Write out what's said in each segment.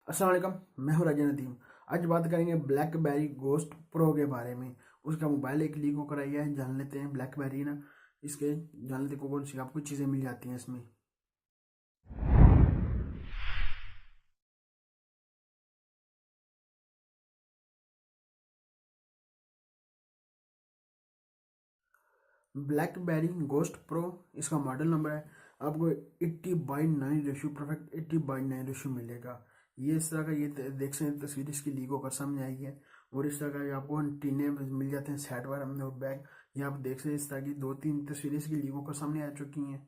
अस्सलाम वालेकुम। मैं हूं राजा नदीम। आज बात करेंगे ब्लैकबेरी गोस्ट प्रो के बारे में। उसका मोबाइल एक लीक होकर आई है, जान लेते हैं ब्लैकबेरी ना इसके जान लेते हैं कौन सी आपको चीज़ें मिल जाती हैं इसमें। ब्लैकबेरी गोस्ट प्रो, इसका मॉडल नंबर है आपको 80/9 रेशियो, परफेक्ट 80/9 रेशियो मिलेगा। ये इस तरह का देख सकते हैं, तस्वीर इसकी लीक होकर सामने आई है। और इस तरह का ये आपको टीने मिल जाते हैं साइड वार और बैग। ये आप देख सकते हैं, इस तरह की 2-3 तस्वीरें इसकी लीक होकर सामने आ चुकी हैं।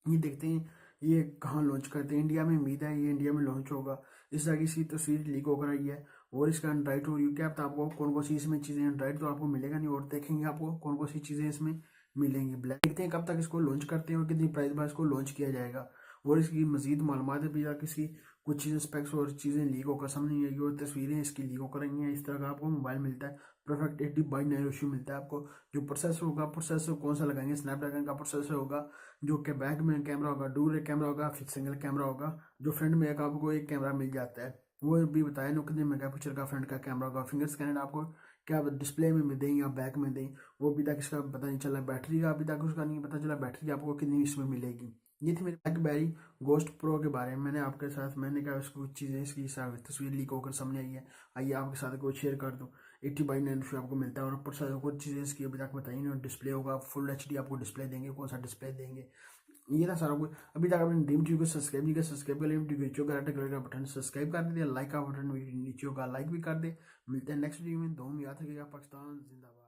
ये देखते हैं ये कहाँ लॉन्च करते हैं। इंडिया में उम्मीद है ये इंडिया में लॉन्च होगा। इस तरह की इसकी तस्वीर लीक होकर आई है। और इसका एंड्रॉइड रिव्यू क्या तो आपको कौन कौन सी इसमें चीज़ें, एंड्रॉइड तो आपको मिलेगा नहीं, और देखेंगे आपको कौन कौन सी चीज़ें इसमें मिलेंगी। ब्लैक देखते हैं कब तक इसको लॉन्च करते हैं और कितनी प्राइस में इसको लॉन्च किया जाएगा। और इसकी मजीद मालूमात भी या किसी कुछ चीज़ें स्पेक्स और चीज़ें लीक होकर सामने नहीं आई और तस्वीरें इसकी लीक होकर आई हैं। इस तरह का आपको मोबाइल मिलता है, परफेक्ट 80/9 रेशियो मिलता है आपको। जो प्रोसेसर होगा, प्रोसेसर कौन सा लगाएंगे, स्नैपड्रैगन का प्रोसेसर होगा। जो कि बैक में कैमरा होगा, डुअल कैमरा होगा, फिर सिंगल कैमरा होगा। जो फ्रंट में एक आपको एक कैमरा मिल जाता है, वो भी बताया ना कितने मेगापिक्सल का फ्रंट का कैमरा होगा। फिंगर स्कैनर आपको क्या डिस्प्ले में दें या बैक में दें, वो अभी तक इसका पता नहीं चला। बैटरी का अभी तक उसका नहीं पता चला, बैटरी आपको कितनी इसमें मिलेगी। ये थी मेरी ब्लैकबेरी गोस्ट प्रो के बारे में। मैंने कहा इसको कुछ चीज़ें इसकी तस्वीर लीक होकर सामने आई है, आइए आपके साथ कोई शेयर कर दूँ। 80/9 आपको मिलता है और ऊपर से कुछ चीज़ें इसकी अभी तक बताई नहीं। डिस्प्ले होगा फुल एचडी, आपको डिस्प्ले देंगे, कौन सा डिस्प्ले देंगे, ये था सारा कुछ। अभी तक आपने ड्रीम टीवी को सब्सक्राइब नहीं किया, सब्सक्राइब कर लिया, नीचे का रेड कलर का बटन सब्सक्राइब कर दिया, लाइक का बटन नीचे का लाइक भी कर दे। मिलते हैं नेक्स्ट वीडियो में। दो में याद रखिएगा, पाकिस्तान जिंदाबाद।